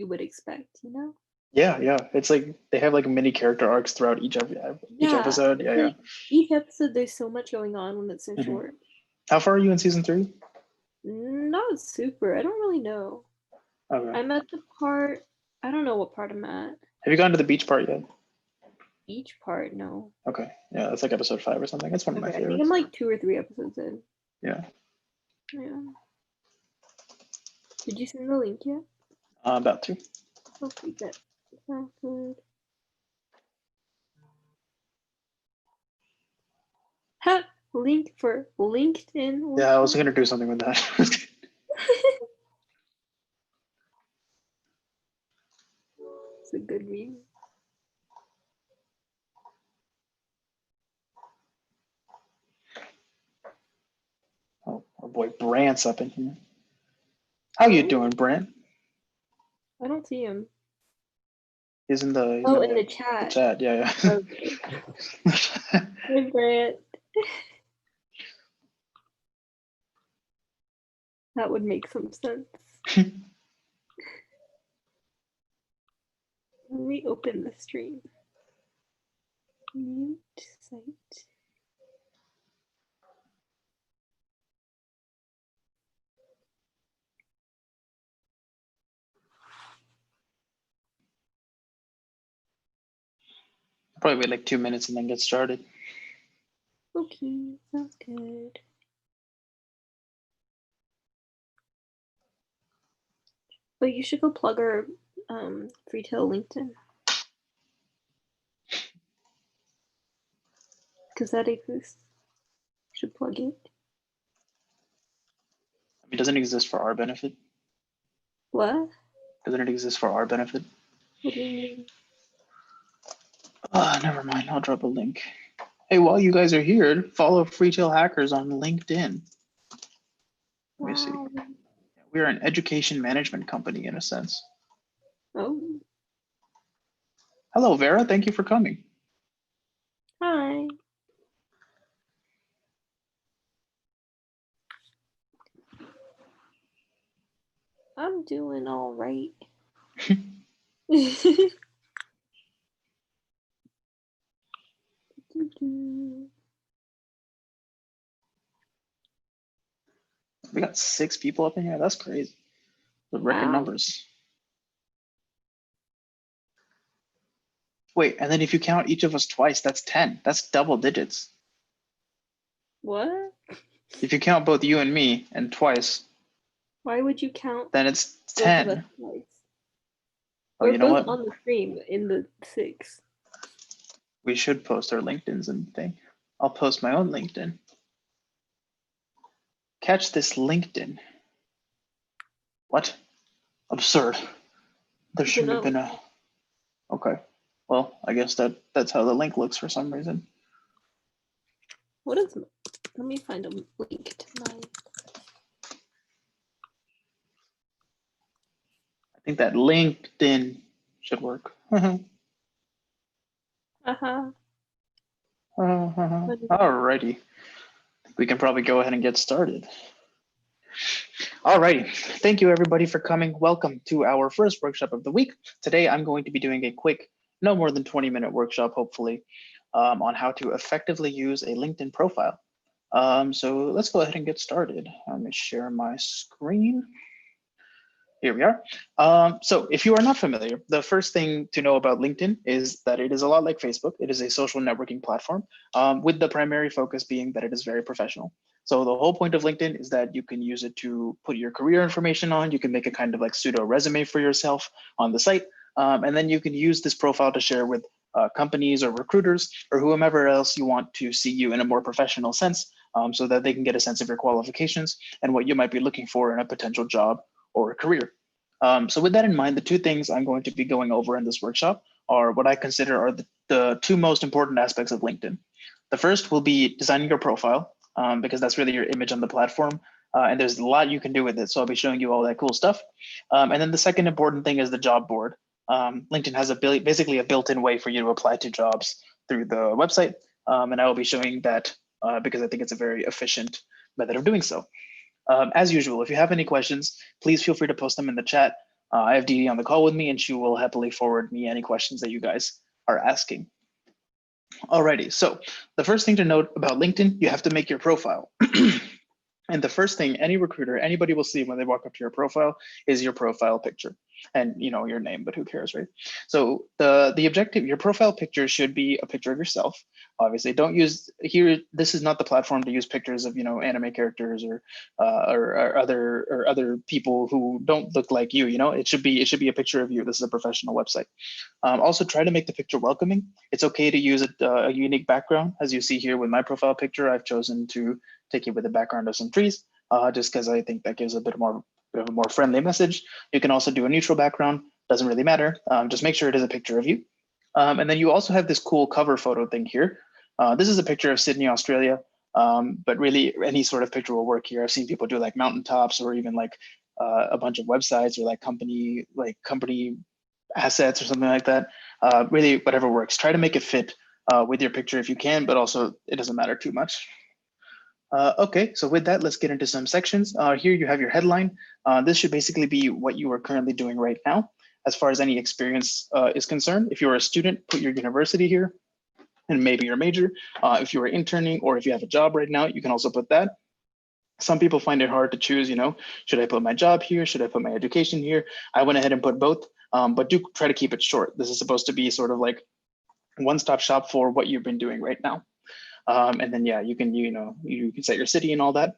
you would expect, you know? Yeah. It's like they have like mini character arcs throughout each Yeah, episode. it's Yeah. like each episode there's so much going on when it's so Hmm. short. How far are you in season 3? Not super. I don't really know. Okay. I'm at the part. I don't know what part I'm at. Have you gone to the beach part yet? Each part, no. Okay. Yeah, that's like episode 5 or something. It's one of my Okay, I think I'm favorites. like 2 or 3 episodes in. Yeah. Yeah. Did you send the link yet? About to. Okay, good. Sounds good. Ha! Link for LinkedIn. Yeah, I was gonna do something with that. It's a good read. Oh, our boy Brant's up in here. How you doing, Brant? I don't see him. He's in the In the chat. The chat, yeah. Okay. Hey, Brant. That would make some sense. Let me open the stream. Mute site. Probably wait like 2 minutes and then get started. Okay, sounds good. But you should go plug our Freetail LinkedIn. Because that exists. You should plug it. It doesn't exist for our benefit. What? Doesn't it exist for our benefit? What do you mean? Never mind. I'll drop a link. Hey, while you guys are here, follow Freetail Hackers on LinkedIn. Let me see. We're an education management company in a sense. Oh. Hello, Vera. Thank you for coming. Hi. I'm doing all right. We got 6 people up in here. That's crazy. The record numbers. Wait, and then if you count each of us twice, that's 10. That's double digits. What? If you count both you and me and twice. Why would you count? Then it's 10. Twice? Oh, We're you know both what? on the stream in the 6. We should post our LinkedIn's and thing. I'll post my own LinkedIn. Catch this LinkedIn. What? Absurd. There shouldn't have been a. Okay. Well, I guess that's how the link looks for some reason. What is? Let me find a link to mine. I think that LinkedIn should work. Alrighty. We can probably go ahead and get started. Alrighty. Thank you everybody for coming. Welcome to our first workshop of the week. Today I'm going to be doing a quick, no more than 20-minute workshop, hopefully, on how to effectively use a LinkedIn profile. So let's go ahead and get started. Let me share my screen. Here we are. So if you are not familiar, the first thing to know about LinkedIn is that it is a lot like Facebook. It is a social networking platform with the primary focus being that it is very professional. So the whole point of LinkedIn is that you can use it to put your career information on. You can make a kind of like pseudo resume for yourself on the site. And then you can use this profile to share with companies or recruiters or whomever else you want to see you in a more professional sense so that they can get a sense of your qualifications and what you might be looking for in a potential job or a career. So with that in mind, the 2 things I'm going to be going over in this workshop are what I consider are the 2 most important aspects of LinkedIn. The first will be designing your profile because that's really your image on the platform. And there's a lot you can do with it. So I'll be showing you all that cool stuff. And then the second important thing is the job board. LinkedIn has basically a built-in way for you to apply to jobs through the website. And I will be showing that because I think it's a very efficient method of doing so. As usual, if you have any questions, please feel free to post them in the chat. I have Dee Dee on the call with me, and she will happily forward me any questions that you guys are asking. Alrighty, so the first thing to note about LinkedIn, you have to make your profile. And the first thing any recruiter, anybody will see when they walk up to your profile is your profile picture and your name, but who cares, right? So the objective, your profile picture should be a picture of yourself. Obviously, don't use here. This is not the platform to use pictures of anime characters or other people who don't look like you. It should be a picture of you. This is a professional website. Also, try to make the picture welcoming. It's okay to use a unique background, as you see here with my profile picture. I've chosen to take it with a background of some trees, just because I think that gives a bit of a more friendly message. You can also do a neutral background, doesn't really matter. Just make sure it is a picture of you. And then you also have this cool cover photo thing here. This is a picture of Sydney, Australia, but really any sort of picture will work here. I've seen people do like mountaintops or even like a bunch of websites or like company assets or something like that. Really, whatever works. Try to make it fit with your picture if you can, but also it doesn't matter too much. Okay, so with that, let's get into some sections. Here you have your headline. This should basically be what you are currently doing right now. As far as any experience is concerned, if you're a student, put your university here and maybe your major. If you are interning or if you have a job right now, you can also put that. Some people find it hard to choose, should I put my job here? Should I put my education here? I went ahead and put both, but do try to keep it short. This is supposed to be sort of like one-stop shop for what you've been doing right now. And then, yeah, you can set your city and all that.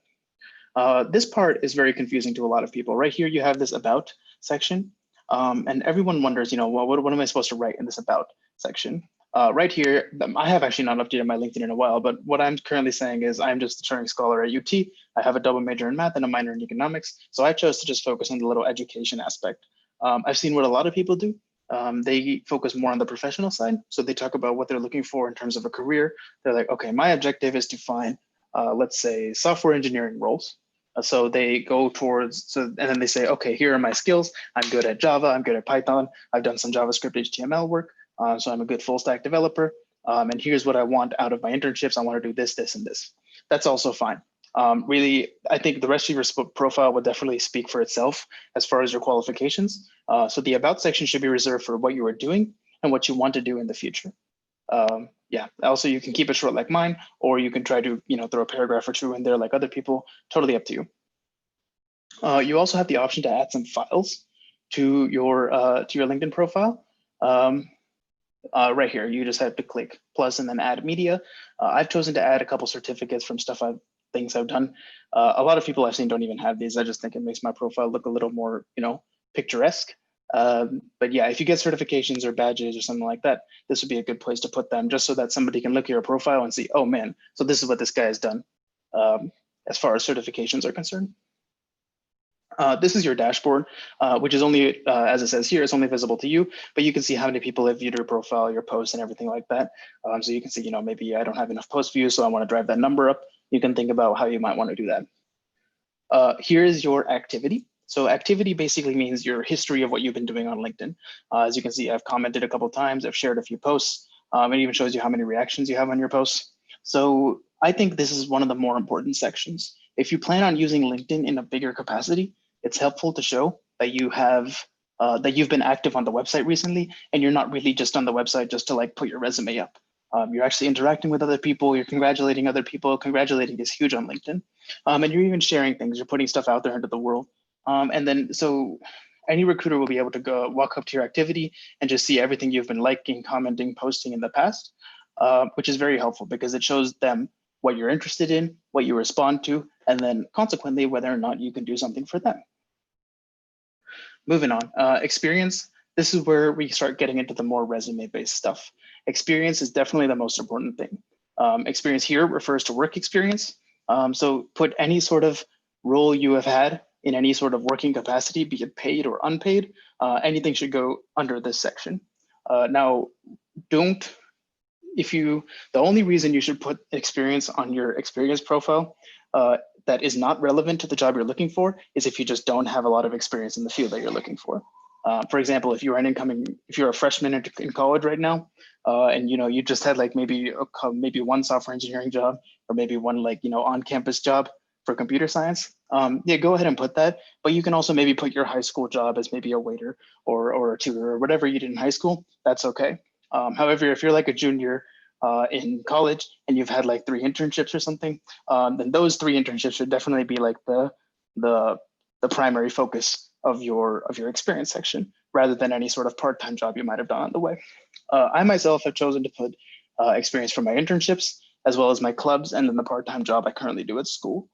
This part is very confusing to a lot of people. Right here, you have this about section. And everyone wonders, well, what am I supposed to write in this about section? Right here, I have actually not updated my LinkedIn in a while, but what I'm currently saying is I'm just a Turing Scholar at UT. I have a double major in math and a minor in economics. So I chose to just focus on the little education aspect. I've seen what a lot of people do. They focus more on the professional side. So they talk about what they're looking for in terms of a career. They're like, okay, my objective is to find, let's say, software engineering roles. So they go towards, and then they say, okay, here are my skills. I'm good at Java, I'm good at Python. I've done some JavaScript HTML work. So I'm a good full stack developer. And here's what I want out of my internships. I want to do this, this, and this. That's also fine. Really, I think the rest of your profile would definitely speak for itself as far as your qualifications. So the about section should be reserved for what you are doing and what you want to do in the future. Yeah, also you can keep it short like mine, or you can try to throw a paragraph or two in there like other people, totally up to you. You also have the option to add some files to your LinkedIn profile. Right here, you just have to click plus and then add media. I've chosen to add a couple certificates from things I've done. A lot of people I've seen don't even have these. I just think it makes my profile look a little more, picturesque. But yeah, if you get certifications or badges or something like that, this would be a good place to put them just so that somebody can look at your profile and see, oh man, so this is what this guy has done as far as certifications are concerned. This is your dashboard, which is only, as it says here, it's only visible to you, but you can see how many people have viewed your profile, your posts, and everything like that. So you can see, maybe I don't have enough post views, so I want to drive that number up. You can think about how you might want to do that. Here is your activity. So activity basically means your history of what you've been doing on LinkedIn. As you can see, I've commented a couple of times, I've shared a few posts. It even shows you how many reactions you have on your posts. So I think this is one of the more important sections. If you plan on using LinkedIn in a bigger capacity, it's helpful to show that you've been active on the website recently, and you're not really just on the website just to like put your resume up. You're actually interacting with other people, you're congratulating other people. Congratulating is huge on LinkedIn. And you're even sharing things, you're putting stuff out there into the world. And then so any recruiter will be able to go walk up to your activity and just see everything you've been liking, commenting, posting in the past, which is very helpful because it shows them what you're interested in, what you respond to, and then consequently, whether or not you can do something for them. Moving on, experience. This is where we start getting into the more resume-based stuff. Experience is definitely the most important thing. Experience here refers to work experience. So put any sort of role you have had in any sort of working capacity, be it paid or unpaid, anything should go under this section. Now, the only reason you should put experience on your experience profile that is not relevant to the job you're looking for is if you just don't have a lot of experience in the field that you're looking for. For example, if you're a freshman in college right now, and you just had like maybe one software engineering job or maybe one like on-campus job, for computer science, yeah, go ahead and put that. But you can also maybe put your high school job as maybe a waiter or a tutor or whatever you did in high school. That's okay. However, if you're like a junior in college and you've had like 3 internships or something, then those 3 internships should definitely be like the primary focus of your experience section, rather than any sort of part-time job you might have done on the way. I myself have chosen to put experience from my internships as well as my clubs, and then the part-time job I currently do at school,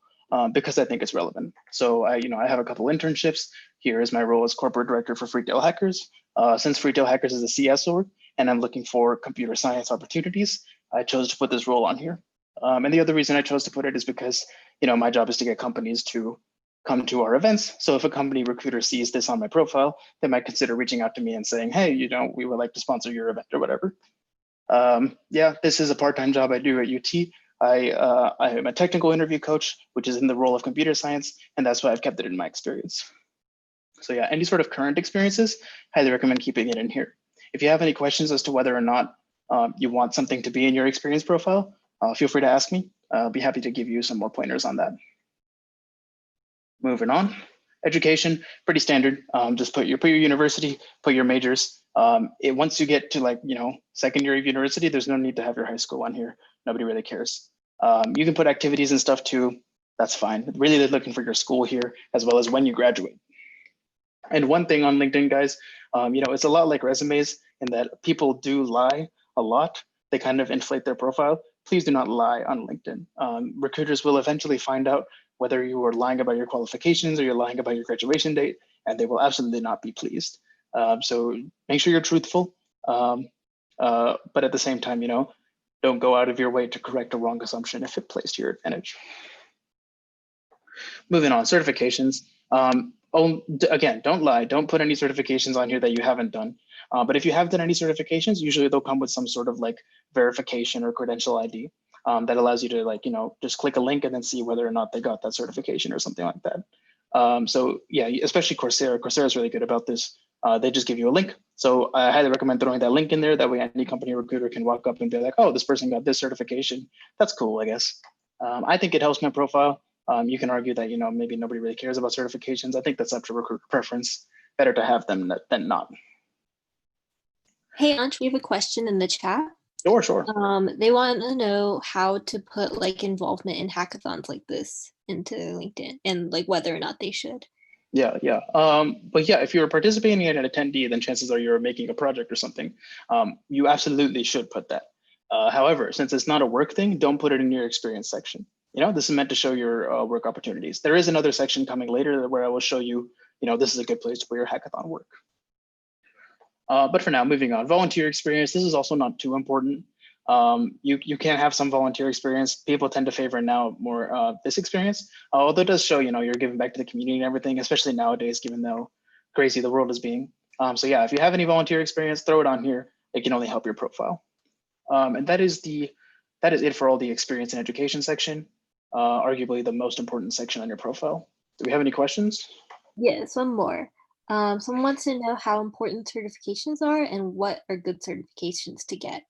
because I think it's relevant. So I have a couple internships. Here is my role as corporate director for Freetail Hackers. Since Freetail Hackers is a CS org and I'm looking for computer science opportunities, I chose to put this role on here. And the other reason I chose to put it is because my job is to get companies to come to our events. So if a company recruiter sees this on my profile, they might consider reaching out to me and saying, hey, we would like to sponsor your event or whatever. Yeah, this is a part-time job I do at UT. I am a technical interview coach, which is in the role of computer science, and that's why I've kept it in my experience. So yeah, any sort of current experiences, highly recommend keeping it in here. If you have any questions as to whether or not you want something to be in your experience profile, feel free to ask me. I'll be happy to give you some more pointers on that. Moving on, education, pretty standard. Just put your university, put your majors. Once you get to second year of university, there's no need to have your high school on here. Nobody really cares. You can put activities and stuff too. That's fine. Really, they're looking for your school here as well as when you graduate. And one thing on LinkedIn, guys, it's a lot like resumes in that people do lie a lot. They kind of inflate their profile. Please do not lie on LinkedIn. Recruiters will eventually find out whether you are lying about your qualifications or you're lying about your graduation date, and they will absolutely not be pleased. So make sure you're truthful, but at the same time, don't go out of your way to correct a wrong assumption if it plays to your advantage. Moving on, certifications. Again, don't lie. Don't put any certifications on here that you haven't done. But if you have done any certifications, usually they'll come with some sort of verification or credential ID that allows you to just click a link and then see whether or not they got that certification or something like that. So yeah, especially Coursera. Coursera is really good about this. They just give you a link. So I highly recommend throwing that link in there. That way any company recruiter can walk up and be like, oh, this person got this certification. That's cool, I guess. I think it helps my profile. You can argue that, maybe nobody really cares about certifications. I think that's up to recruiter preference. Better to have them than not. Hey, Ansh, we have a question in the chat. Sure. They want to know how to put involvement in hackathons like this into LinkedIn and whether or not they should. Yeah. But yeah, if you're participating in an attendee, then chances are you're making a project or something. You absolutely should put that. However, since it's not a work thing, don't put it in your experience section. This is meant to show your work opportunities. There is another section coming later where I will show you, this is a good place to put your hackathon work. But for now, moving on, volunteer experience. This is also not too important. You can have some volunteer experience. People tend to favor now more this experience, although it does show, you're giving back to the community and everything, especially nowadays, given how crazy the world is being. So yeah, if you have any volunteer experience, throw it on here. It can only help your profile. And that is it for all the experience and education section. Arguably the most important section on your profile. Do we have any questions? Yes, one more. Someone wants to know how important certifications are and what are good certifications to get.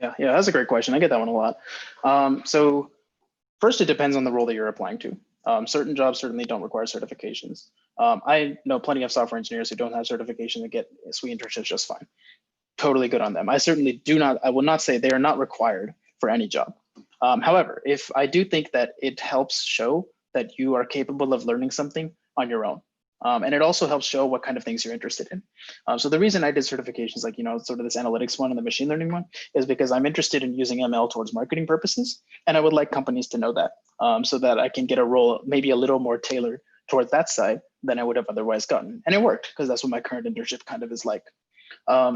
Yeah, that's a great question. I get that one a lot. So first, it depends on the role that you're applying to. Certain jobs certainly don't require certifications. I know plenty of software engineers who don't have certification and get sweet internships just fine. Totally good on them. I will not say they are not required for any job. However, if I do think that it helps show that you are capable of learning something on your own. And it also helps show what kind of things you're interested in. So the reason I did certifications sort of this analytics one and the machine learning one is because I'm interested in using ML towards marketing purposes. And I would like companies to know that so that I can get a role maybe a little more tailored towards that side than I would have otherwise gotten. And it worked because that's what my current internship kind of is like.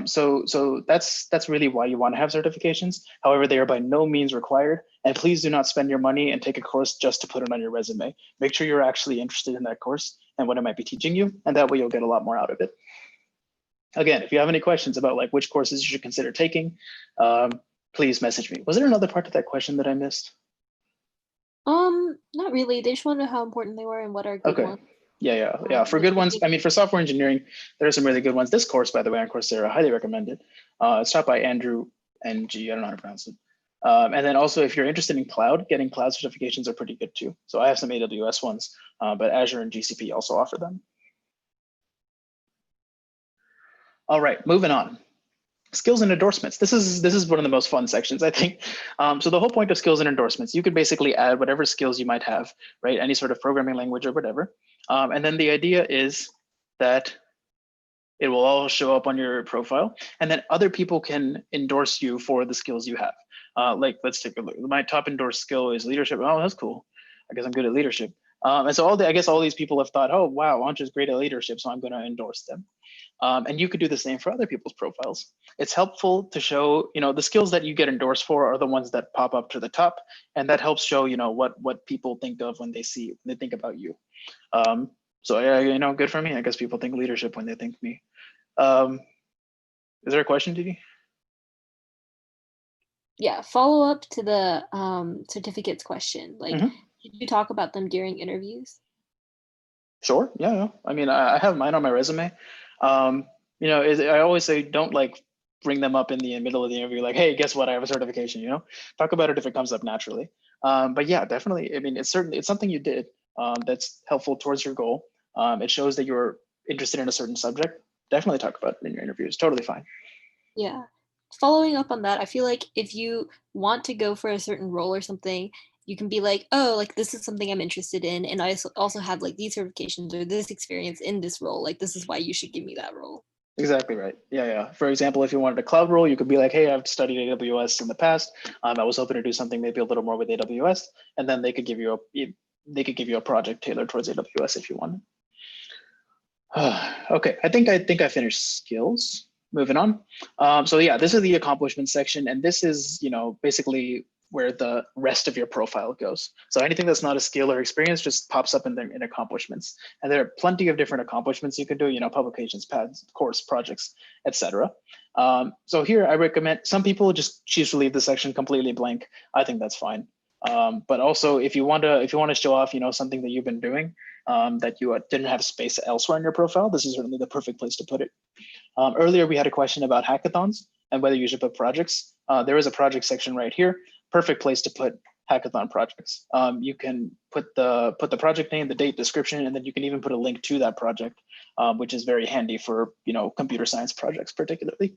So that's really why you want to have certifications. However, they are by no means required. And please do not spend your money and take a course just to put it on your resume. Make sure you're actually interested in that course and what it might be teaching you. And that way you'll get a lot more out of it. Again, if you have any questions about which courses you should consider taking, please message me. Was there another part of that question that I missed? Not really. They just want to know how important they were and what are good ones. Yeah. For good ones, I mean, for software engineering, there are some really good ones. This course, by the way, on Coursera, I highly recommend it. It's taught by Andrew NG. I don't know how to pronounce it. And then also, if you're interested in cloud, getting cloud certifications are pretty good too. So I have some AWS ones, but Azure and GCP also offer them. All right, moving on. Skills and endorsements. This is one of the most fun sections, I think. So the whole point of skills and endorsements, you could basically add whatever skills you might have, right? Any sort of programming language or whatever. And then the idea is that it will all show up on your profile, and then other people can endorse you for the skills you have. Like, let's take a look. My top endorsed skill is leadership. Oh, that's cool. I guess I'm good at leadership. And so I guess all these people have thought, oh, wow, Ansh is great at leadership, so I'm going to endorse them. And you could do the same for other people's profiles. It's helpful to show, the skills that you get endorsed for are the ones that pop up to the top, and that helps show, what people think of when they think about you. So yeah, good for me. I guess people think leadership when they think me. Is there a question, Didi? Yeah, follow up to the certificates question. Like, Mhm. did you talk about them during interviews? Sure. Yeah. I mean, I have mine on my resume. I always say don't like bring them up in the middle of the interview, like, hey, guess what? I have a certification. Talk about it if it comes up naturally. But yeah, definitely. I mean, it's something you did that's helpful towards your goal. It shows that you're interested in a certain subject. Definitely talk about it in your interviews. Totally fine. Yeah. Following up on that, I feel like if you want to go for a certain role or something, you can be like, oh, like this is something I'm interested in. And I also have like these certifications or this experience in this role. Like, this is why you should give me that role. Exactly right. Yeah. For example, if you wanted a cloud role, you could be like, hey, I've studied AWS in the past. I was hoping to do something maybe a little more with AWS, and then they could give you a project tailored towards AWS if you wanted. Okay, I think I finished skills. Moving on. So yeah, this is the accomplishment section, and this is basically where the rest of your profile goes. So anything that's not a skill or experience just pops up in accomplishments. And there are plenty of different accomplishments you can do, publications, pads, course, projects, etc. So here I recommend, some people just choose to leave the section completely blank. I think that's fine. But also if you want to show off, something that you've been doing that you didn't have space elsewhere in your profile, this is certainly the perfect place to put it. Earlier, we had a question about hackathons and whether you should put projects. There is a project section right here. Perfect place to put hackathon projects. You can put the project name, the date, description, and then you can even put a link to that project, which is very handy for computer science projects particularly.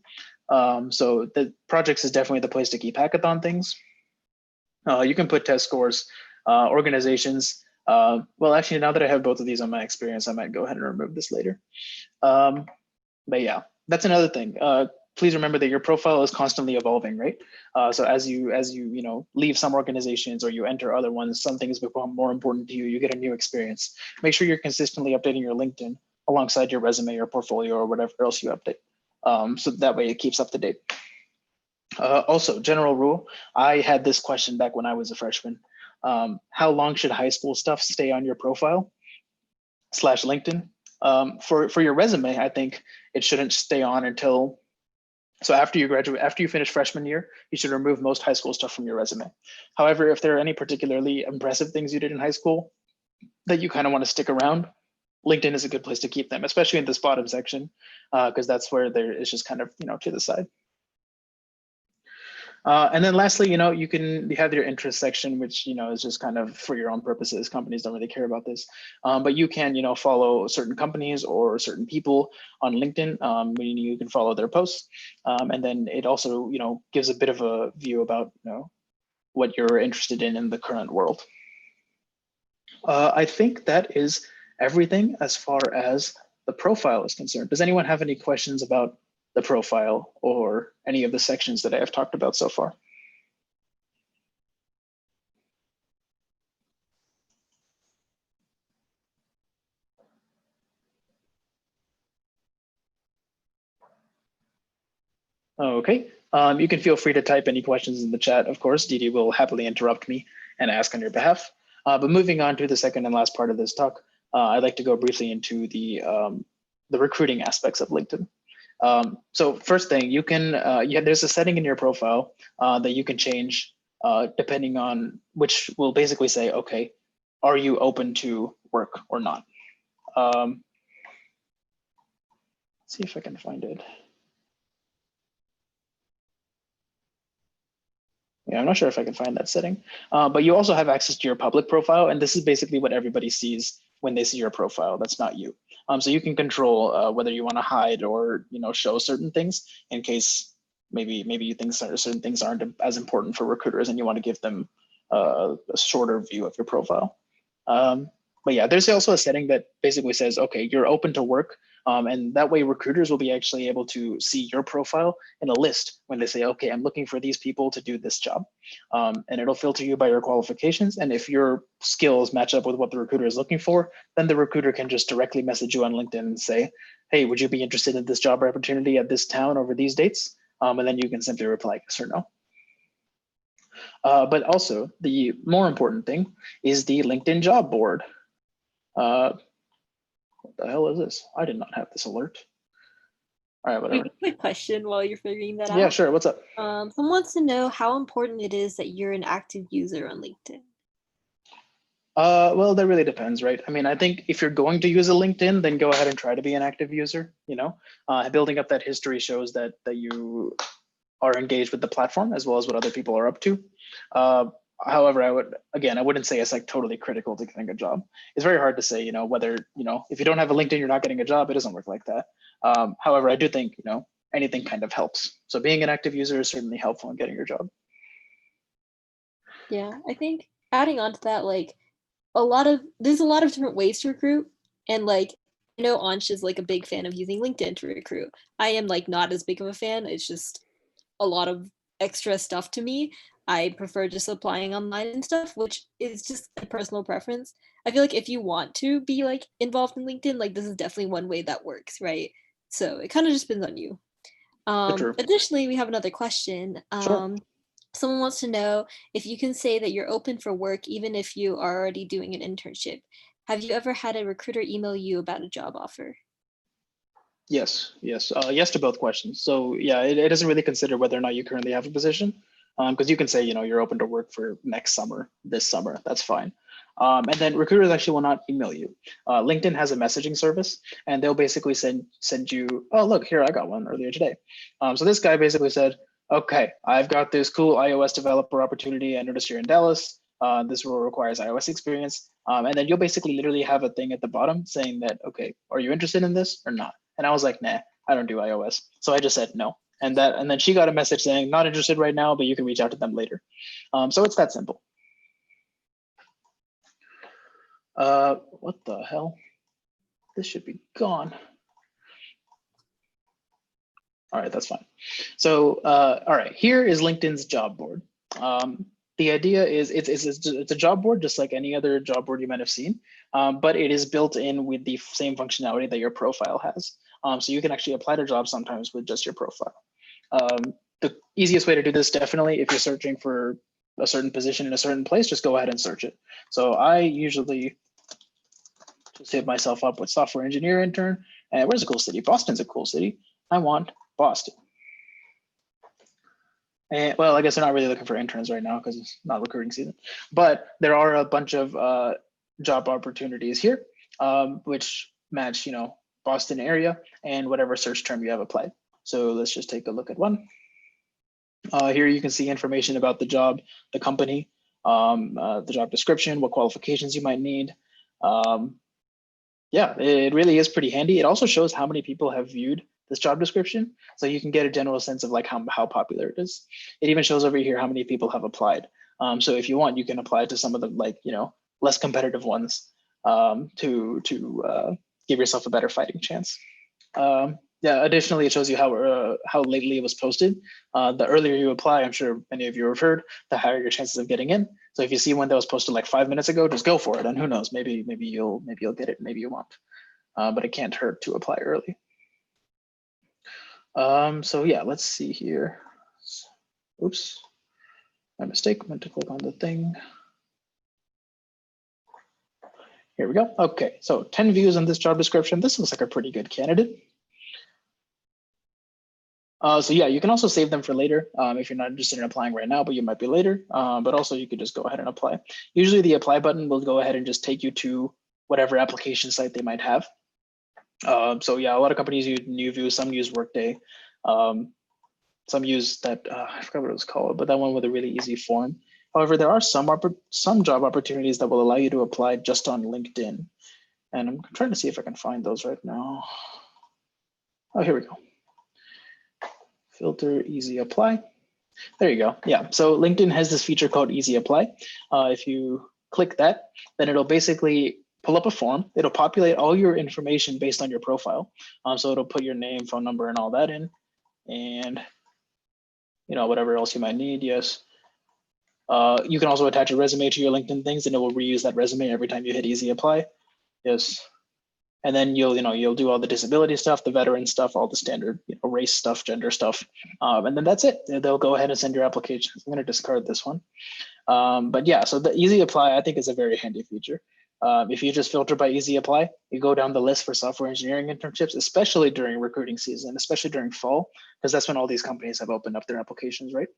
So the projects is definitely the place to keep hackathon things. You can put test scores, organizations. Well, actually, now that I have both of these on my experience, I might go ahead and remove this later. But yeah, that's another thing. Please remember that your profile is constantly evolving, right? So as you leave some organizations or you enter other ones, some things become more important to you. You get a new experience. Make sure you're consistently updating your LinkedIn alongside your resume or portfolio or whatever else you update. So that way it keeps up to date. Also, general rule. I had this question back when I was a freshman. How long should high school stuff stay on your profile / LinkedIn? For your resume, I think it shouldn't stay on until, so after you graduate, after you finish freshman year, you should remove most high school stuff from your resume. However, if there are any particularly impressive things you did in high school that you kind of want to stick around, LinkedIn is a good place to keep them, especially in this bottom section, because that's where there is just kind of to the side. And then lastly, you have your interest section, which, is just kind of for your own purposes. Companies don't really care about this, but you can, follow certain companies or certain people on LinkedIn. Meaning you can follow their posts. And then it also, gives a bit of a view about, what you're interested in the current world. I think that is everything as far as the profile is concerned. Does anyone have any questions about the profile or any of the sections that I have talked about so far? Okay, you can feel free to type any questions in the chat. Of course, Didi will happily interrupt me and ask on your behalf. But moving on to the second and last part of this talk, I'd like to go briefly into the recruiting aspects of LinkedIn. So first thing, you can, there's a setting in your profile that you can change depending on, which will basically say, okay, are you open to work or not? Let's see if I can find it. Yeah, I'm not sure if I can find that setting, but you also have access to your public profile, and this is basically what everybody sees when they see your profile. That's not you. So you can control whether you want to hide or show certain things in case maybe you think certain things aren't as important for recruiters, and you want to give them a shorter view of your profile. But yeah, there's also a setting that basically says, okay, you're open to work. And that way recruiters will be actually able to see your profile in a list when they say, okay, I'm looking for these people to do this job. And it'll filter you by your qualifications. And if your skills match up with what the recruiter is looking for, then the recruiter can just directly message you on LinkedIn and say, hey, would you be interested in this job opportunity at this town over these dates? And then you can simply reply yes or no. But also the more important thing is the LinkedIn job board. What the hell is this? I did not have this alert. All right, whatever. Quick question while you're figuring that Yeah, out. sure. What's up? Someone wants to know how important it is that you're an active user on LinkedIn. Well, that really depends, right? I mean, I think if you're going to use a LinkedIn, then go ahead and try to be an active user. Building up that history shows that you are engaged with the platform as well as what other people are up to. However, I wouldn't say it's like totally critical to getting a job. It's very hard to say, whether, if you don't have a LinkedIn, you're not getting a job. It doesn't work like that. However, I do think, anything kind of helps. So being an active user is certainly helpful in getting your job. Yeah, I think adding on to that, like there's a lot of different ways to recruit, and like I know Ansh is like a big fan of using LinkedIn to recruit. I am like not as big of a fan. It's just a lot of extra stuff to me. I prefer just applying online and stuff, which is just a personal preference. I feel like if you want to be like involved in LinkedIn, like this is definitely one way that works, right? So it kind of just depends on you. True. Additionally, we have another question. Sure. Someone wants to know if you can say that you're open for work even if you are already doing an internship. Have you ever had a recruiter email you about a job offer? Yes, yes to both questions. So yeah, it doesn't really consider whether or not you currently have a position, because you can say, you're open to work for next summer, this summer, that's fine. And then recruiters actually will not email you. LinkedIn has a messaging service, and they'll basically send you, oh look, here I got one earlier today. So this guy basically said, okay, I've got this cool iOS developer opportunity. I noticed you're in Dallas. This role requires iOS experience. And then you'll basically literally have a thing at the bottom saying that, okay, are you interested in this or not? And I was like, nah, I don't do iOS. So I just said no. And then she got a message saying, not interested right now, but you can reach out to them later. So it's that simple. What the hell? This should be gone. All right, that's fine. So, all right, here is LinkedIn's job board. The idea is it's a job board just like any other job board you might have seen, but it is built in with the same functionality that your profile has. So you can actually apply to jobs sometimes with just your profile. The easiest way to do this, definitely, if you're searching for a certain position in a certain place, just go ahead and search it. So I usually just hit myself up with software engineer intern. And where's a cool city? Boston's a cool city. I want Boston. And well, I guess they're not really looking for interns right now because it's not recruiting season, but there are a bunch of job opportunities here, which match, Boston area and whatever search term you have applied. So let's just take a look at one. Here you can see information about the job, the company, the job description, what qualifications you might need. Yeah, it really is pretty handy. It also shows how many people have viewed this job description, so you can get a general sense of like how popular it is. It even shows over here how many people have applied. So if you want, you can apply to some of the less competitive ones to give yourself a better fighting chance. Yeah, additionally, it shows you how lately it was posted. The earlier you apply, I'm sure many of you have heard, the higher your chances of getting in. So if you see one that was posted like 5 minutes ago, just go for it. And who knows, maybe you'll get it, maybe you won't. But it can't hurt to apply early. So yeah, let's see here. Oops, my mistake. I meant to click on the thing. Here we go. Okay, so 10 views on this job description. This looks like a pretty good candidate. So yeah, you can also save them for later if you're not interested in applying right now, but you might be later. But also you could just go ahead and apply. Usually the apply button will go ahead and just take you to whatever application site they might have. So yeah, a lot of companies use NewView, some use Workday. Some use that, I forgot what it was called, but that one with a really easy form. However, there are some job opportunities that will allow you to apply just on LinkedIn. And I'm trying to see if I can find those right now. Oh, here we go. Filter, easy apply. There you go. Yeah, so LinkedIn has this feature called easy apply. If you click that, then it'll basically pull up a form. It'll populate all your information based on your profile. So it'll put your name, phone number, and all that in, and whatever else you might need. Yes. You can also attach a resume to your LinkedIn things, and it will reuse that resume every time you hit easy apply. Yes. And then you'll do all the disability stuff, the veteran stuff, all the standard race stuff, gender stuff, and then that's it. They'll go ahead and send your application. I'm going to discard this one. But yeah, so the easy apply I think is a very handy feature. If you just filter by easy apply, you go down the list for software engineering internships, especially during recruiting season, especially during fall, because that's when all these companies have opened up their applications, right?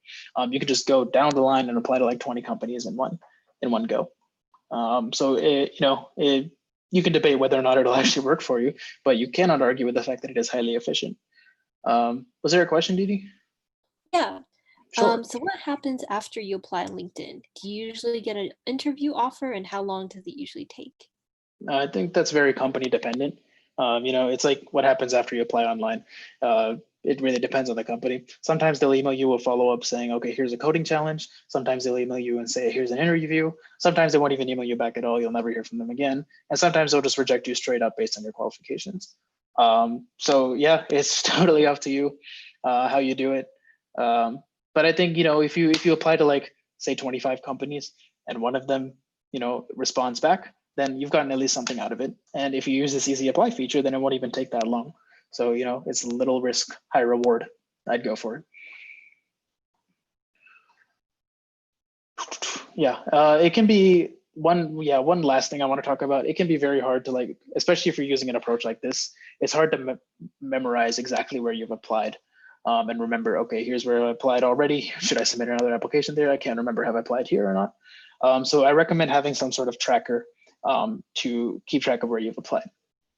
You can just go down the line and apply to like 20 companies in one go. You can debate whether or not it'll actually work for you, but you cannot argue with the fact that it is highly efficient. Was there a question, Didi? Yeah. Sure. So what happens after you apply on LinkedIn? Do you usually get an interview offer, and how long does it usually take? I think that's very company dependent. It's like what happens after you apply online. It really depends on the company. Sometimes they'll email you a follow up saying, okay, here's a coding challenge. Sometimes they'll email you and say, here's an interview. Sometimes they won't even email you back at all. You'll never hear from them again. And sometimes they'll just reject you straight up based on your qualifications. So yeah, it's totally up to you how you do it. But I think, if you apply to like, say 25 companies and one of them, responds back, then you've gotten at least something out of it. And if you use this easy apply feature, then it won't even take that long. So, it's a little risk, high reward. I'd go for it. Yeah, it can be one last thing I want to talk about. It can be very hard to especially if you're using an approach like this, it's hard to memorize exactly where you've applied and remember, okay, here's where I applied already. Should I submit another application there? I can't remember, have I applied here or not? So I recommend having some sort of tracker to keep track of where you've applied.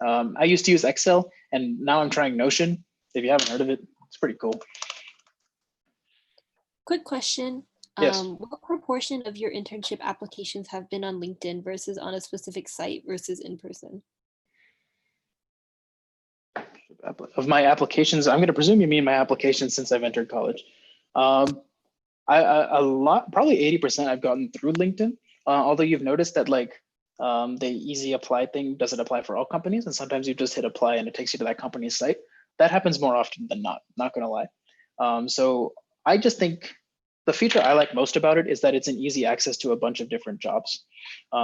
I used to use Excel, and now I'm trying Notion. If you haven't heard of it, it's pretty cool. Quick question. Yes. What proportion of your internship applications have been on LinkedIn versus on a specific site versus in person? Of my applications, I'm going to presume you mean my applications since I've entered college. A lot, probably 80% I've gotten through LinkedIn. Although you've noticed that the easy apply thing doesn't apply for all companies, and sometimes you just hit apply and it takes you to that company's site. That happens more often than not gonna lie. So I just think the feature I like most about it is that it's an easy access to a bunch of different jobs.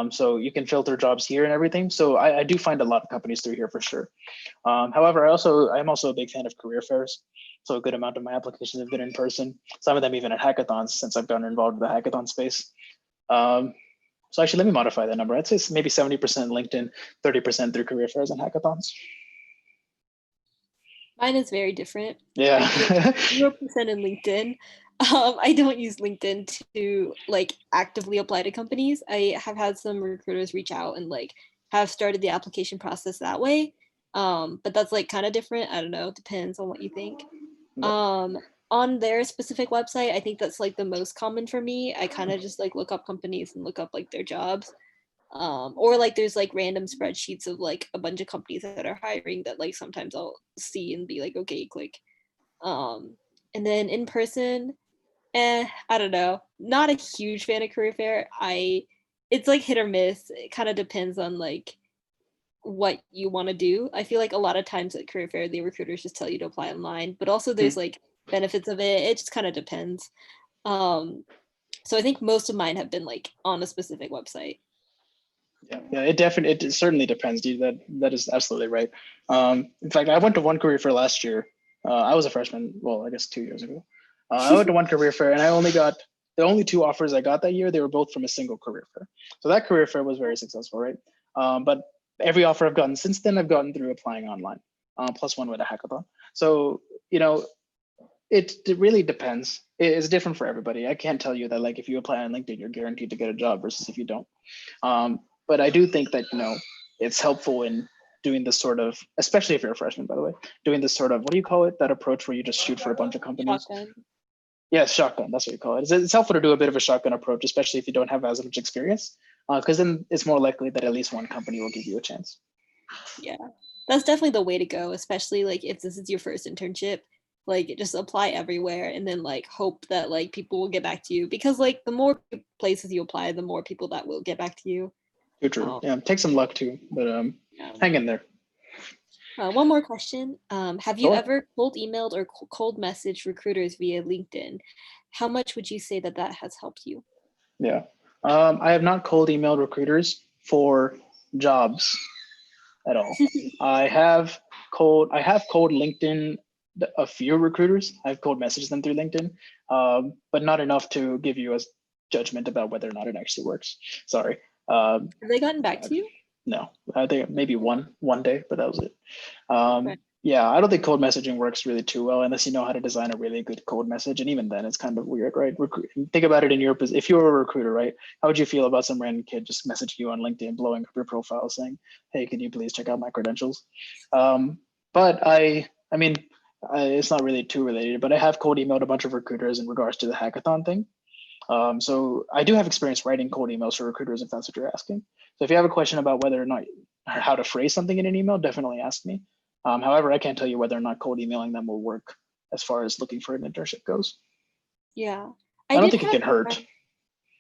So you can filter jobs here and everything. So I do find a lot of companies through here for sure. However, I'm also a big fan of career fairs. So a good amount of my applications have been in person. Some of them even at hackathons since I've gotten involved with the hackathon space. So actually, let me modify that number. I'd say maybe 70% LinkedIn, 30% through career fairs and hackathons. Mine is very different. Yeah. I think 0% in LinkedIn. I don't use LinkedIn to actively apply to companies. I have had some recruiters reach out and have started the application process that way. But that's kind of different. I don't know. It depends on what you think. On their specific website, I think that's the most common for me. I kind of just look up companies and look up their jobs. Or there's random spreadsheets of a bunch of companies that are hiring that sometimes I'll see and be okay, click. And then in person, I don't know. Not a huge fan of career fair. It's hit or miss. It kind of depends on what you want to do. I feel a lot of times at career fair, the recruiters just tell you to apply online, but also there's benefits of it. It just kind of depends. So I think most of mine have been on a specific website. Yeah, it certainly depends, dude. That is absolutely right. In fact, I went to one career fair last year. I was a freshman, well, I guess 2 years ago. I went to one career fair, and I only got the only two offers I got that year. They were both from a single career fair. So that career fair was very successful, right? But every offer I've gotten since then, I've gotten through applying online, plus one with a hackathon. So it really depends. It's different for everybody. I can't tell you that if you apply on LinkedIn, you're guaranteed to get a job versus if you don't. But I do think that it's helpful in doing this sort of, especially if you're a freshman, by the way, doing this sort of, what do you call it? That approach where you just shoot for a bunch of companies. Shotgun. Yeah, shotgun. That's what you call it. It's helpful to do a bit of a shotgun approach, especially if you don't have as much experience, because then it's more likely that at least one company will give you a chance. Yeah, that's definitely the way to go, especially like if this is your first internship. Like just apply everywhere and then like hope that like people will get back to you, because like the more places you apply, the more people that will get back to you. True. Yeah, take some luck too, but Yeah. hang in there. One more question. Have you Sure. ever cold emailed or cold messaged recruiters via LinkedIn? How much would you say that that has helped you? Yeah. I have not cold emailed recruiters for jobs at all. I have cold LinkedIn a few recruiters. I've cold messaged them through LinkedIn, but not enough to give you a judgment about whether or not it actually works. Sorry. Have they gotten back to you? No, I think maybe one day, but that was it. Okay. Yeah, I don't think code messaging works really too well unless you know how to design a really good code message, and even then, it's kind of weird, right? Think about it in your position. If you were a recruiter, right? How would you feel about some random kid just messaging you on LinkedIn, blowing up your profile, saying, "Hey, can you please check out my credentials?" But I mean, it's not really too related, but I have cold emailed a bunch of recruiters in regards to the hackathon thing. So I do have experience writing cold emails for recruiters, if that's what you're asking. So if you have a question about whether or not or how to phrase something in an email, definitely ask me. However, I can't tell you whether or not cold emailing them will work as far as looking for an internship goes. Yeah. I don't think it can hurt.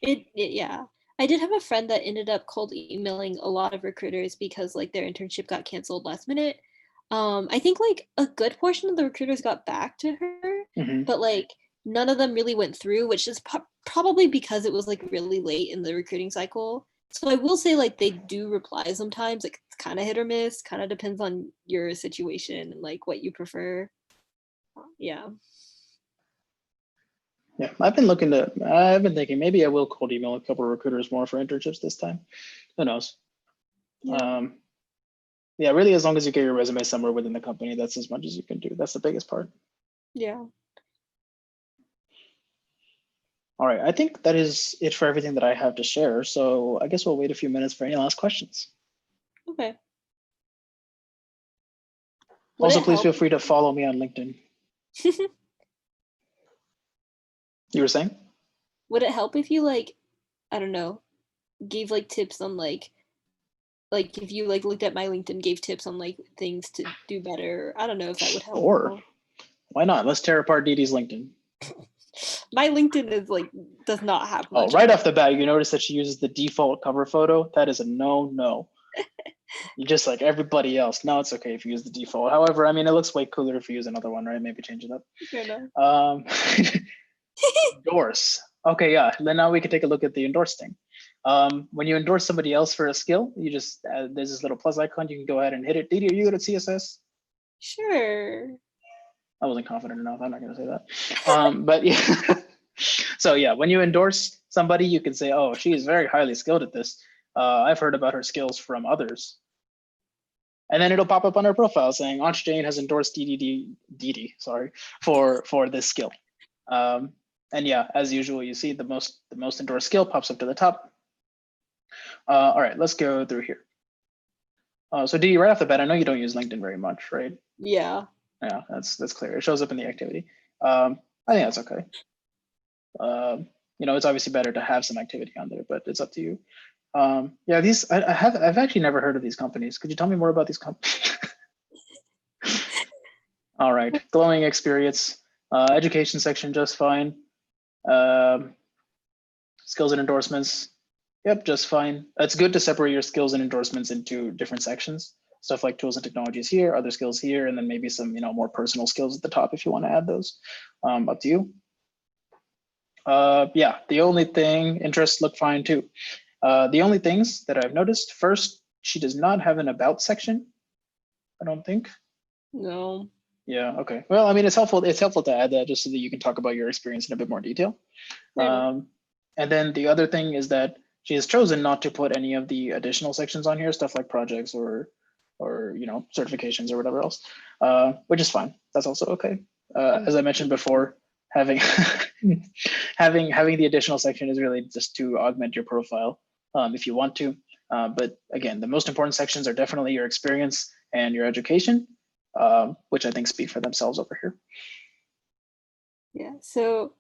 Yeah. I did have a friend that ended up cold emailing a lot of recruiters because like their internship got canceled last minute. I think like a good portion of the recruiters got back to her, but like none of them really went through, which is probably because it was like really late in the recruiting cycle. So I will say like they do reply sometimes. Like it's kind of hit or miss. Kind of depends on your situation and like what you prefer. Yeah. Yeah, I've been thinking maybe I will cold email a couple of recruiters more for internships this time. Who knows? Yeah. Yeah, really, as long as you get your resume somewhere within the company, that's as much as you can do. That's the biggest part. Yeah. All right, I think that is it for everything that I have to share. So I guess we'll wait a few minutes for any last questions. Okay. Also, please feel free to follow me on LinkedIn. You were saying? Would it help if you like, I don't know, gave like tips on like if you like looked at my LinkedIn, gave tips on like things to do better? I don't know if that would help. Or why not? Let's tear apart Dee Dee's LinkedIn. My LinkedIn is like does not have much. Oh, right off the bat, you notice that she uses the default cover photo. That is a no. You're just like everybody else. No, it's okay if you use the default. However, I mean, it looks way cooler if you use another one, right? Maybe change it up. Fair enough. Endorse. Okay, yeah. Then now we can take a look at the endorse thing. When you endorse somebody else for a skill, you just there's this little plus icon. You can go ahead and hit it. Dee Dee, are you good at CSS? Sure. I wasn't confident enough. I'm not going to say that. But yeah. So yeah, when you endorse somebody, you can say, "Oh, she is very highly skilled at this. I've heard about her skills from others." And then it'll pop up on her profile saying, "Ansh Jain has endorsed DD, sorry, for this skill." And yeah, as usual, you see the most endorsed skill pops up to the top. All right, let's go through here. So DD, right off the bat, I know you don't use LinkedIn very much, right? Yeah. Yeah, that's clear. It shows up in the activity. I think that's okay. It's obviously better to have some activity on there, but it's up to you. Yeah, I've actually never heard of these companies. Could you tell me more about these companies? All right, glowing experience, education section, just fine. Skills and endorsements, yep, just fine. It's good to separate your skills and endorsements into different sections. Stuff like tools and technologies here, other skills here, and then maybe some more personal skills at the top if you want to add those. Up to you. Yeah, the only thing, interests look fine too. The only things that I've noticed, first, she does not have an about section, I don't think. No. Yeah, okay. Well, I mean, it's helpful to add that just so that you can talk about your experience in a bit more detail. And then the other thing is that she has chosen not to put any of the additional sections on here, stuff like projects or certifications or whatever else, which is fine. That's also okay. As I mentioned before, having having the additional section is really just to augment your profile if you want to. But again, the most important sections are definitely your experience and your education, which I think speak for themselves over here. Yeah. So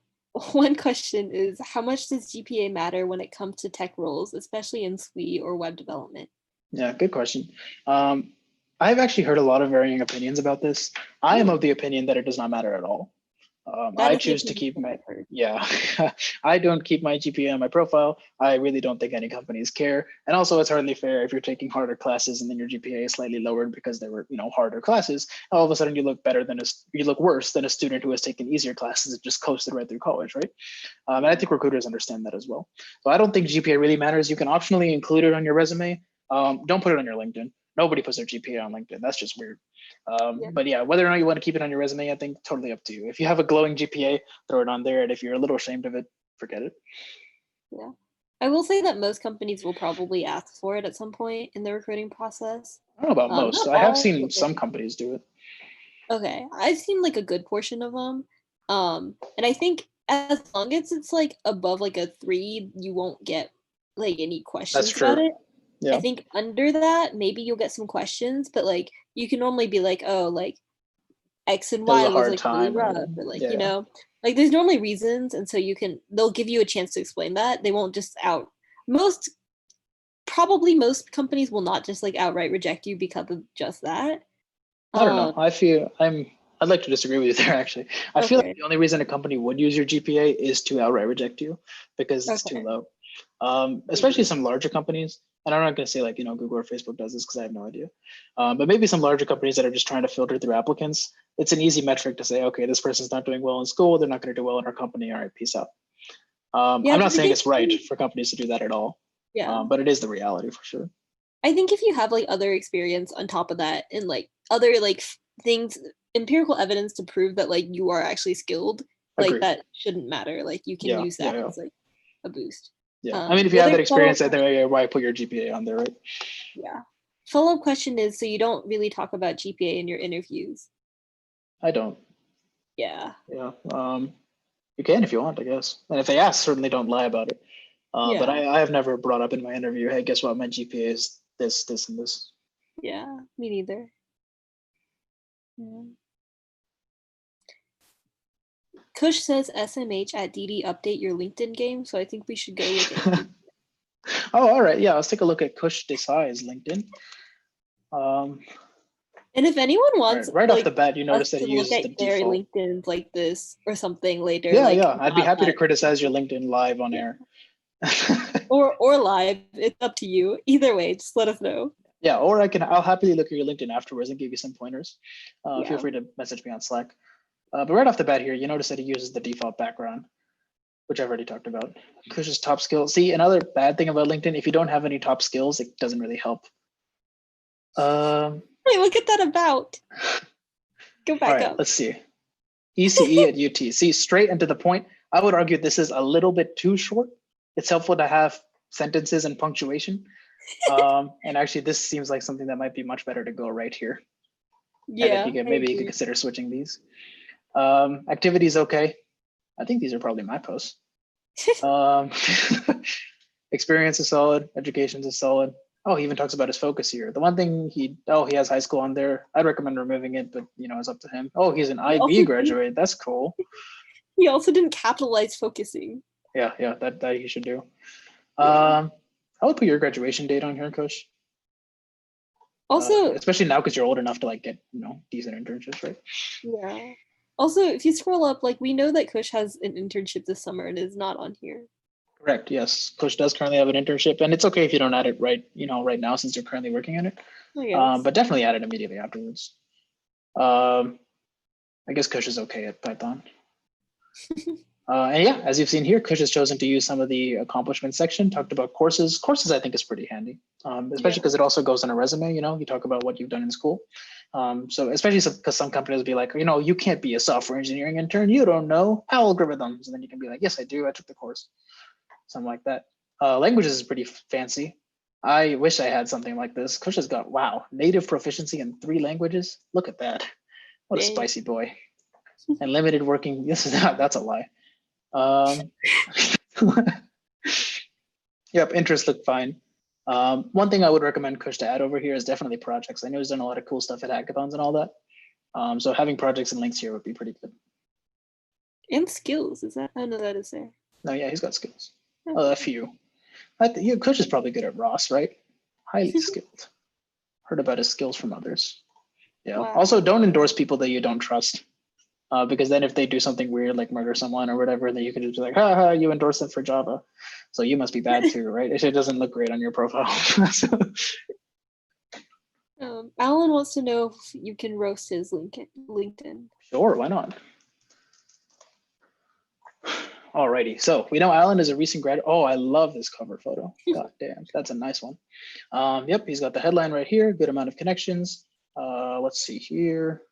one question is, how much does GPA matter when it comes to tech roles, especially in SWE or web development? Yeah, good question. I've actually heard a lot of varying opinions about this. I am Really? of the opinion that it does not matter at all. That I is the choose to opinion keep that my, I've heard. yeah, I don't keep my GPA on my profile. I really don't think any companies care. And also it's hardly fair if you're taking harder classes and then your GPA is slightly lowered because they were, harder classes. All of a sudden you look you look worse than a student who has taken easier classes and just coasted right through college, right? And I think recruiters understand that as well. So I don't think GPA really matters. You can optionally include it on your resume. Don't put it on your LinkedIn. Nobody puts their GPA on LinkedIn. That's just weird. Yeah. But yeah, whether or not you want to keep it on your resume, I think totally up to you. If you have a glowing GPA, throw it on there. And if you're a little ashamed of it, forget it. Yeah. I will say that most companies will probably ask for it at some point in the recruiting process. I don't know about most. Not I have all, seen but some companies do it. okay. I've seen like a good portion of them. And I think as long as it's like above like a 3, you won't get like any That's questions about true. it. I Yeah. think under that, maybe you'll get some questions, but like you can normally be like, oh, like X and It was Y a was hard like really time, or rough, or like, yeah, like there's normally reasons, and so they'll give you a chance to explain that. They won't just most probably most companies will not just like outright reject you because of just that. I don't know. Um, I'd like to disagree with you there, actually. I feel like okay, the only reason a company would use your GPA is to outright reject you because it's too okay, low. Especially maybe, some larger companies. And I'm not going to say like, Google or Facebook does this because I have no idea. But maybe some larger companies that are just trying to filter through applicants. It's an easy metric to say, okay, this person's not doing well in school. They're not going to do well in our company. All right, peace out. yeah, I'm not because I saying think it's right for companies to do that at all, yeah, but it is the reality for sure. I think if you have like other experience on top of that and like other like things, empirical evidence to prove that like you are actually skilled, like Agreed. that shouldn't matter. Like you can Yeah, use yeah, that yeah. as like a boost. Yeah. I mean, if you The have other that follow-up experience, I question, think why put your GPA on there, right? yeah. Follow-up question is, so you don't really talk about GPA in your interviews? I don't. Yeah. Yeah. You can if you want, I guess. And if they ask, certainly don't lie about it. But Yeah. I have never brought up in my interview, hey, guess what? My GPA is this, this, and this. Yeah. Me neither. Yeah. Kush says SMH at DD update your LinkedIn game, so I think we should go look at his. Oh, all right. Yeah, let's take a look at Kush Desai's LinkedIn. And if anyone All wants right, right off the like bat, you us notice that to he look uses at the their default. LinkedIn's like this or something later, Yeah, like yeah. I'd be not happy to that, criticize your LinkedIn live on yeah. air. Or live, it's up to you. Either way, just let us know. Yeah, or I'll happily look at your LinkedIn afterwards and give you some pointers. Feel Yeah. free to message me on Slack. But right off the bat here, you notice that he uses the default background, which I've already talked about. Kush's top skills. See, another bad thing about LinkedIn, if you don't have any top skills, it doesn't really help. All Wait, look at that about. Go back right, up. let's see. ECE at UT. See, straight and to the point. I would argue this is a little bit too short. It's helpful to have sentences and punctuation. And actually, this seems like something that might be much better to go right here. And then Yeah, I maybe you could agree. consider switching these. Activities, okay. I think these are probably my posts. Um, experience is solid. Education is solid. Oh, he even talks about his focus here. The one thing he has high school on there. I'd recommend removing it, but it's up to him. Oh, he's an He IB also didn't, graduate. That's cool. he also didn't capitalize focusing. Yeah, that he should do. Yeah. I would put your graduation date on here, Coach. Also, Especially now because you're old enough to like get decent internships, right? yeah. Also, if you scroll up, like we know that Kush has an internship this summer and is not on here. Correct. Yes, Coach does currently have an internship, and it's okay if you don't add it right now since you're currently working on it. I guess. But definitely add it immediately afterwards. Um, I guess Kush is okay at Python. And yeah, as you've seen here, Kush has chosen to use some of the accomplishments section, talked about courses. Courses, I think, is pretty handy, especially Yeah. because it also goes on a resume. You talk about what you've done in school. So especially because some companies will be like, you can't be a software engineering intern. You don't know algorithms. And then you can be like, yes, I do. I took the course. Something like that. Languages is pretty fancy. I wish I had something like this. Kush has got, wow, native proficiency in 3 languages. Look at that. What a Dang. spicy boy. And limited working. This is not, that's a lie. Um, yep, interests look fine. One thing I would recommend Kush to add over here is definitely projects. I know he's done a lot of cool stuff at hackathons and all that. So having projects and links here would be pretty good. And skills, is that? I know that is there. No, yeah, he's got skills. Okay. A few. Kush is probably good at Ross, right? Highly skilled. Heard about his skills from others. Yeah. Wow. Also, don't endorse people that you don't trust. Because then if they do something weird like murder someone or whatever, then you can just be like, ha, you endorse them for Java. So you must be bad too, right? It doesn't look great on your profile. So, Alan wants to know if you can roast his LinkedIn. sure, why not? Alrighty, so we know Alan is a recent grad. Oh, I love this cover photo. God damn, that's a nice one. Yep, he's got the headline right here, good amount of connections. Let's see here.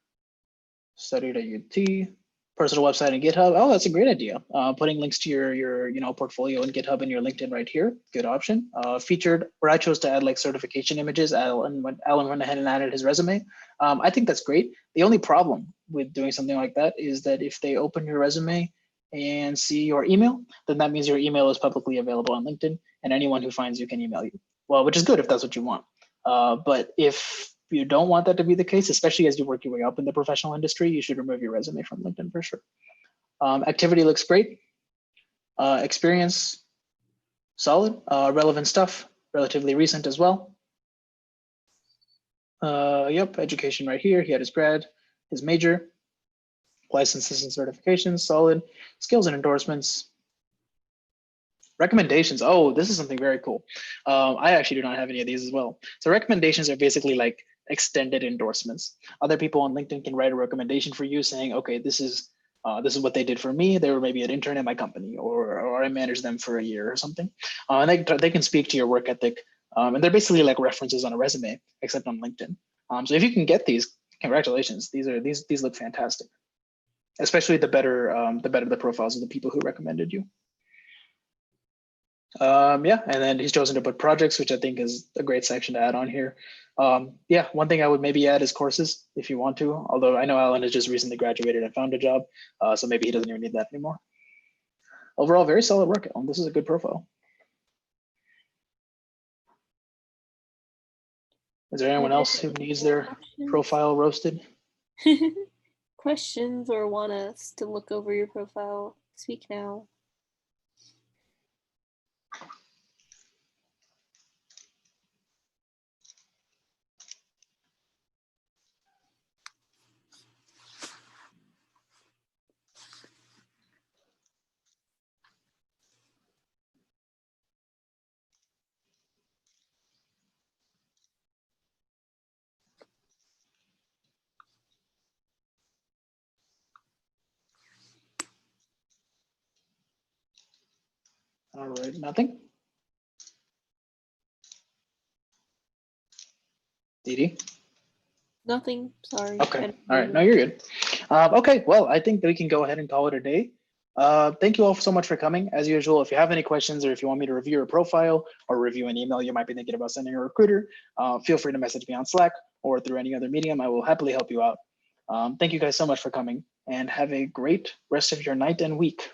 Studied at UT, personal website and GitHub. Oh, that's a great idea. Putting links to your portfolio and GitHub and your LinkedIn right here. Good option. Featured where I chose to add like certification images. Alan went ahead and added his resume. I think that's great. The only problem with doing something like that is that if they open your resume and see your email, then that means your email is publicly available on LinkedIn and anyone who finds you can email you. Well, which is good if that's what you want. But if you don't want that to be the case, especially as you work your way up in the professional industry, you should remove your resume from LinkedIn for sure. Activity looks great. Experience, solid. Relevant stuff, relatively recent as well. Yep, education right here. He had his grad, his major, licenses and certifications, solid. Skills and endorsements. Recommendations. Oh, this is something very cool. I actually do not have any of these as well. So recommendations are basically like extended endorsements. Other people on LinkedIn can write a recommendation for you saying, okay, this is what they did for me. They were maybe an intern at my company, or I managed them for a year or something. And they can speak to your work ethic. And they're basically like references on a resume, except on LinkedIn. So if you can get these, congratulations. These look fantastic. Especially the better the profiles of the people who recommended you. Yeah, and then he's chosen to put projects, which I think is a great section to add on here. Yeah, one thing I would maybe add is courses if you want to, although I know Alan has just recently graduated and found a job, so maybe he doesn't even need that anymore. Overall, very solid work, Alan. This is a good profile. Is there anyone else who needs their profile roasted? Questions or want us to look over your profile? Speak now. All right, nothing. Didi? Nothing, sorry. Okay, all right, no, you're good. Okay, well, I think that we can go ahead and call it a day. Thank you all so much for coming. As usual, if you have any questions or if you want me to review your profile or review an email you might be thinking about sending a recruiter, feel free to message me on Slack or through any other medium. I will happily help you out. Thank you guys so much for coming and have a great rest of your night and week.